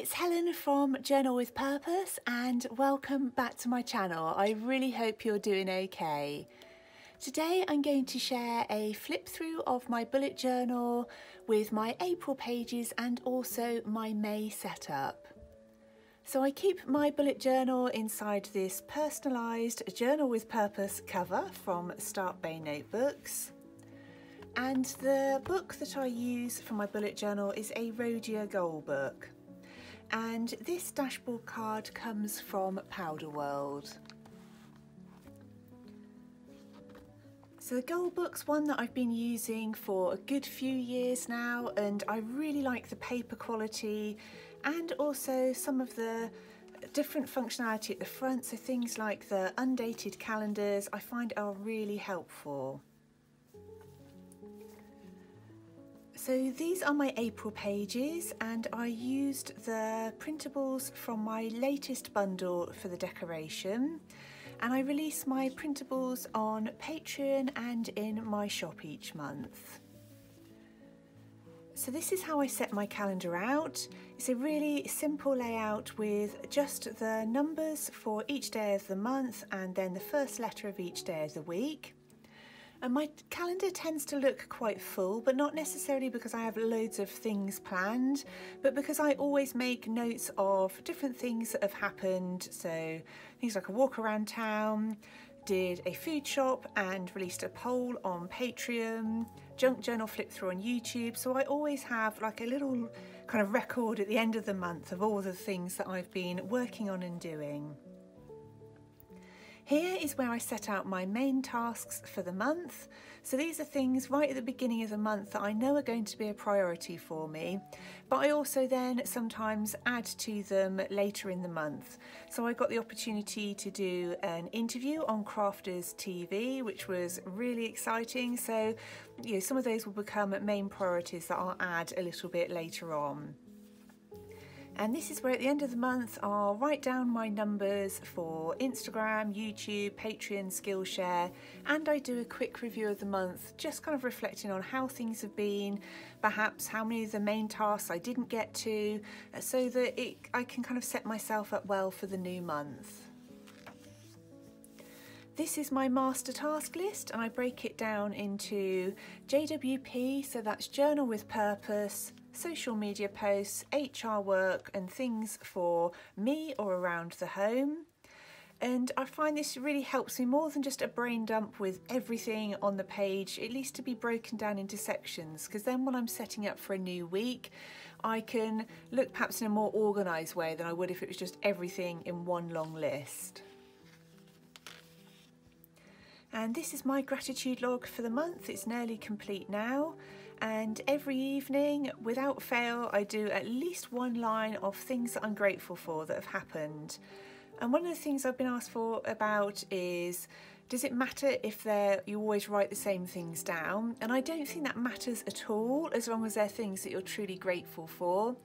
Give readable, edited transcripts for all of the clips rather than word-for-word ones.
it's Helen from Journal with Purpose and welcome back to my channel. I really hope you're doing okay. Today I'm going to share a flip through of my bullet journal with my April pages and also my May setup. So I keep my bullet journal inside this personalised Journal with Purpose cover from Start Bay Notebooks. And the book that I use for my bullet journal is a Rhodia Goal book. And this dashboard card comes from Powder World. So the Goal book's one that I've been using for a good few years now, and I really like the paper quality and also some of the different functionality at the front. So things like the undated calendars I find are really helpful. So these are my April pages, and I used the printables from my latest bundle for the decoration, and I release my printables on Patreon and in my shop each month. So this is how I set my calendar out. It's a really simple layout with just the numbers for each day of the month and then the first letter of each day of the week. And my calendar tends to look quite full, but not necessarily because I have loads of things planned, but because I always make notes of different things that have happened. So things like a walk around town, did a food shop and released a poll on Patreon, junk journal flip through on YouTube. So I always have like a little kind of record at the end of the month of all the things that I've been working on and doing. Here is where I set out my main tasks for the month. So these are things right at the beginning of the month that I know are going to be a priority for me, but I also then sometimes add to them later in the month. So I got the opportunity to do an interview on Crafters TV, which was really exciting. So, some of those will become main priorities that I'll add a little bit later on. And this is where at the end of the month I'll write down my numbers for Instagram, YouTube, Patreon, Skillshare, and I do a quick review of the month, just kind of reflecting on how things have been, perhaps how many of the main tasks I didn't get to, so that I can kind of set myself up well for the new month. This is my master task list, and I break it down into JWP, so that's Journal with Purpose, social media posts, HR work and things for me or around the home. And I find this really helps me more than just a brain dump with everything on the page, at least to be broken down into sections, because then when I'm setting up for a new week, I can look perhaps in a more organised way than I would if it was just everything in one long list. And this is my gratitude log for the month. It's nearly complete now. And every evening, without fail, I do at least one line of things that I'm grateful for that have happened. And one of the things I've been asked for about is, does it matter if you always write the same things down? And I don't think that matters at all, as long as they're things that you're truly grateful for.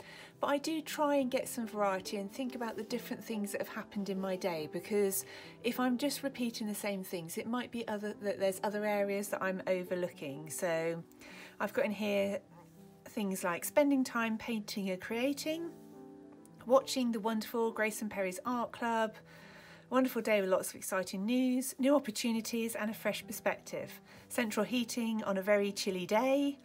But I do try and get some variety and think about the different things that have happened in my day, because if I'm just repeating the same things, it might be that there's other areas that I'm overlooking. So I've got in here things like spending time painting and creating, watching the wonderful Grace and Perry's Art Club, a wonderful day with lots of exciting news, new opportunities and a fresh perspective, central heating on a very chilly day,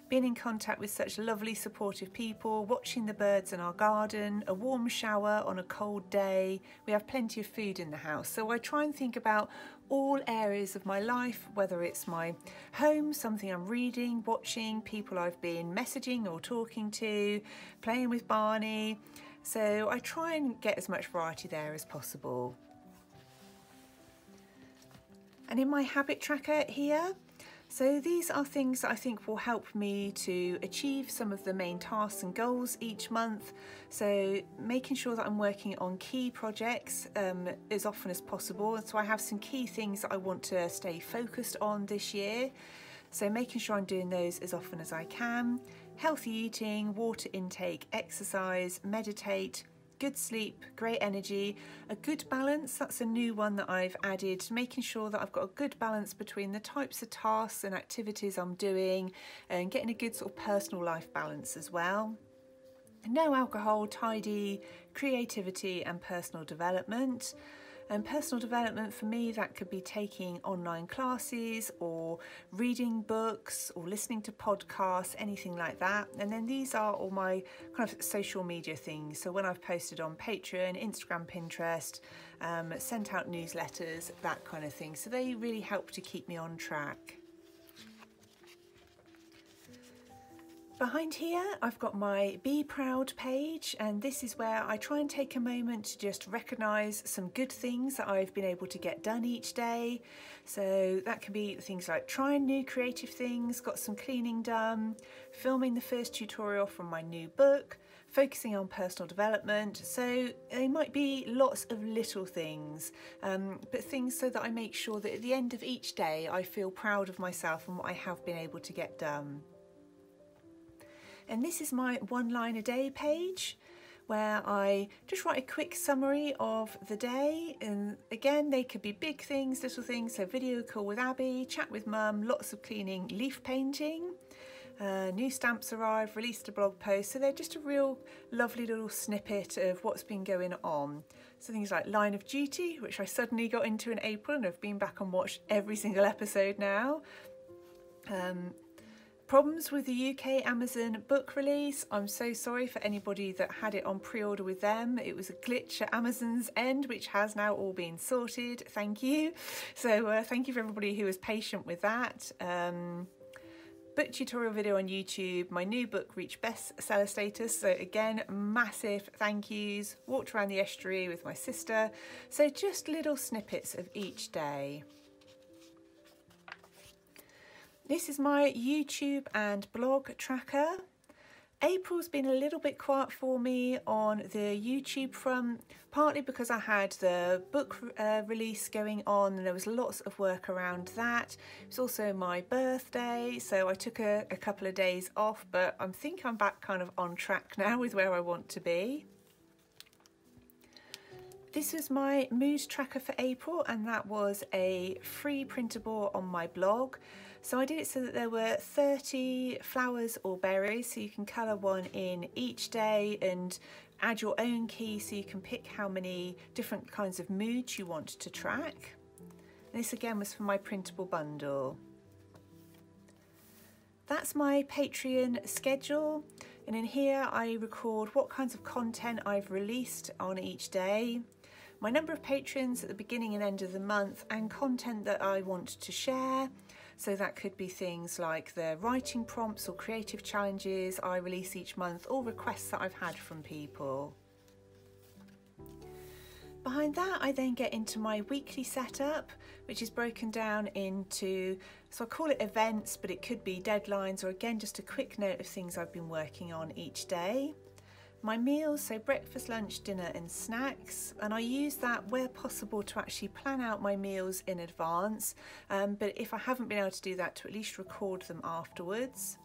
being in contact with such lovely supportive people, watching the birds in our garden, a warm shower on a cold day. We have plenty of food in the house. So I try and think about all areas of my life, whether it's my home, something I'm reading, watching, people I've been messaging or talking to, playing with Barney. So I try and get as much variety there as possible. And in my habit tracker here, so these are things that I think will help me to achieve some of the main tasks and goals each month. So making sure that I'm working on key projects as often as possible. So I have some key things that I want to stay focused on this year. So making sure I'm doing those as often as I can. Healthy eating, water intake, exercise, meditate, good sleep, great energy, a good balance. That's a new one that I've added, making sure that I've got a good balance between the types of tasks and activities I'm doing and getting a good sort of personal life balance as well. No alcohol, tidy, creativity and personal development. And personal development for me, that could be taking online classes or reading books or listening to podcasts, anything like that. And then these are all my kind of social media things. So when I've posted on Patreon, Instagram, Pinterest, sent out newsletters, that kind of thing. So they really help to keep me on track. Behind here, I've got my Be Proud page, and this is where I try and take a moment to just recognise some good things that I've been able to get done each day. So that can be things like trying new creative things, got some cleaning done, filming the first tutorial from my new book, focusing on personal development. So they might be lots of little things, but things so that I make sure that at the end of each day I feel proud of myself and what I have been able to get done. And this is my one line a day page where I just write a quick summary of the day. And again, they could be big things, little things. So video call with Abby, chat with mum, lots of cleaning, leaf painting, new stamps arrived, released a blog post. So they're just a real lovely little snippet of what's been going on. So things like Line of Duty, which I suddenly got into in April and have been back and watched every single episode now. Problems with the UK Amazon book release. I'm so sorry for anybody that had it on pre-order with them. It was a glitch at Amazon's end, which has now all been sorted. Thank you. So thank you for everybody who was patient with that. Book tutorial video on YouTube. My new book reached bestseller status. So again, massive thank yous. Walked around the estuary with my sister. So just little snippets of each day. This is my YouTube and blog tracker. April's been a little bit quiet for me on the YouTube front, partly because I had the book release going on and there was lots of work around that. It was also my birthday, so I took a couple of days off, but I think I'm back kind of on track now with where I want to be. This was my mood tracker for April, and that was a free printable on my blog. So I did it so that there were 30 flowers or berries, so you can colour one in each day and add your own key so you can pick how many different kinds of moods you want to track. And this again was for my printable bundle. That's my Patreon schedule, and in here I record what kinds of content I've released on each day, my number of patrons at the beginning and end of the month, and content that I want to share. So that could be things like the writing prompts or creative challenges I release each month, or requests that I've had from people. Behind that, I then get into my weekly setup, which is broken down into, so I call it events, but it could be deadlines, or again, just a quick note of things I've been working on each day. My meals, so breakfast, lunch, dinner and snacks, and I use that where possible to actually plan out my meals in advance, but if I haven't been able to do that, to at least record them afterwards.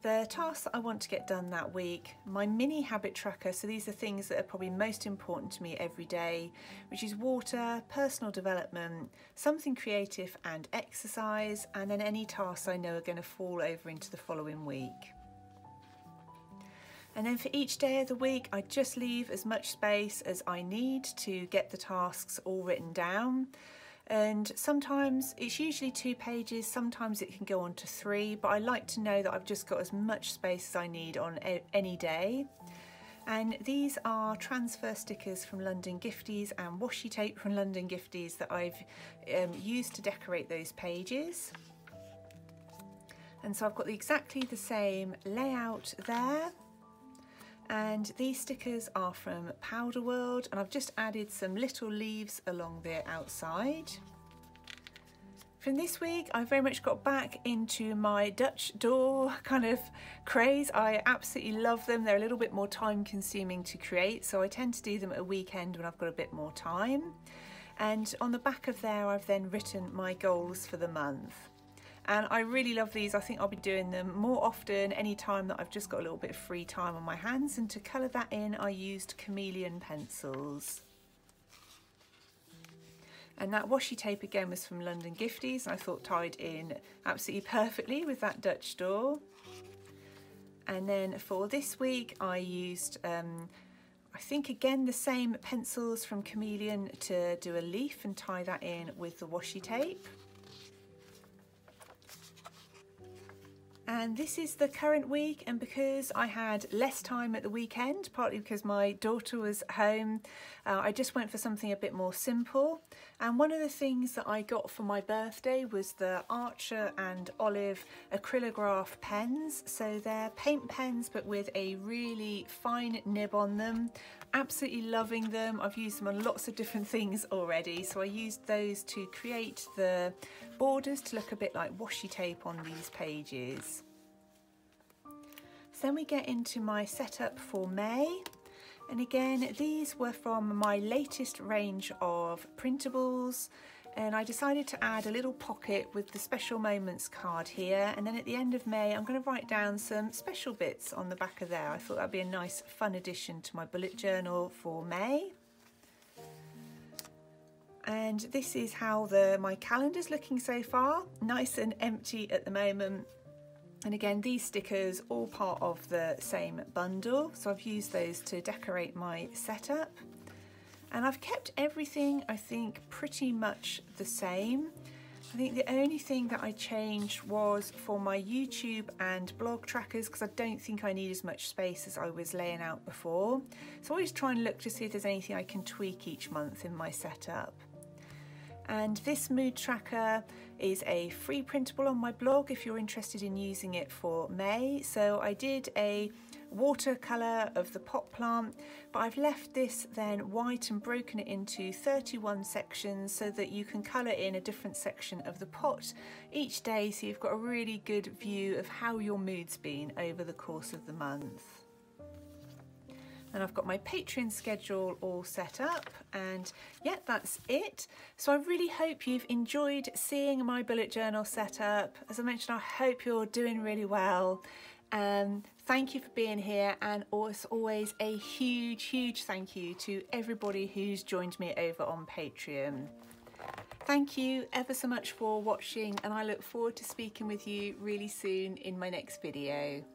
The tasks that I want to get done that week, my mini habit tracker, so these are things that are probably most important to me every day, which is water, personal development, something creative and exercise, and then any tasks I know are going to fall over into the following week. And then for each day of the week, I just leave as much space as I need to get the tasks all written down. And sometimes it's usually 2 pages, sometimes it can go on to 3, but I like to know that I've just got as much space as I need on any day. And these are transfer stickers from London Gifties and washi tape from London Gifties that I've used to decorate those pages. And so I've got exactly the same layout there. And these stickers are from Powder World, and I've just added some little leaves along the outside. From this week, I very much got back into my Dutch door kind of craze. I absolutely love them. They're a little bit more time consuming to create, so I tend to do them at a weekend when I've got a bit more time. And on the back of there, I've then written my goals for the month. And I really love these. I think I'll be doing them more often any time that I've just got a little bit of free time on my hands. And to colour that in, I used chameleon pencils. And that washi tape again was from London Gifties, and I thought tied in absolutely perfectly with that Dutch door. And then for this week I used I think again the same pencils from Chameleon to do a leaf and tie that in with the washi tape. And this is the current week, and because I had less time at the weekend, partly because my daughter was home, I just went for something a bit more simple. And one of the things that I got for my birthday was the Archer and Olive acrylograph pens. So they're paint pens but with a really fine nib on them. Absolutely loving them. I've used them on lots of different things already. So I used those to create the borders to look a bit like washi tape on these pages. So then we get into my setup for May. And again, these were from my latest range of printables. And I decided to add a little pocket with the special moments card here, and then at the end of May I'm going to write down some special bits on the back of there. I thought that'd be a nice fun addition to my bullet journal for May. And this is how my calendar's looking so far, nice and empty at the moment. And again, these stickers all part of the same bundle, so I've used those to decorate my setup. And I've kept everything, I think, pretty much the same. I think the only thing that I changed was for my YouTube and blog trackers, because I don't think I need as much space as I was laying out before. So I always try and look to see if there's anything I can tweak each month in my setup. And this mood tracker is a free printable on my blog if you're interested in using it for May. So I did a watercolour of the pot plant, but I've left this then white and broken it into 31 sections so that you can colour in a different section of the pot each day, so you've got a really good view of how your mood's been over the course of the month. And I've got my Patreon schedule all set up, and yeah, that's it. So I really hope you've enjoyed seeing my bullet journal setup. As I mentioned, I hope you're doing really well. Thank you for being here, and as always a huge thank you to everybody who's joined me over on Patreon. Thank you ever so much for watching, and I look forward to speaking with you really soon in my next video.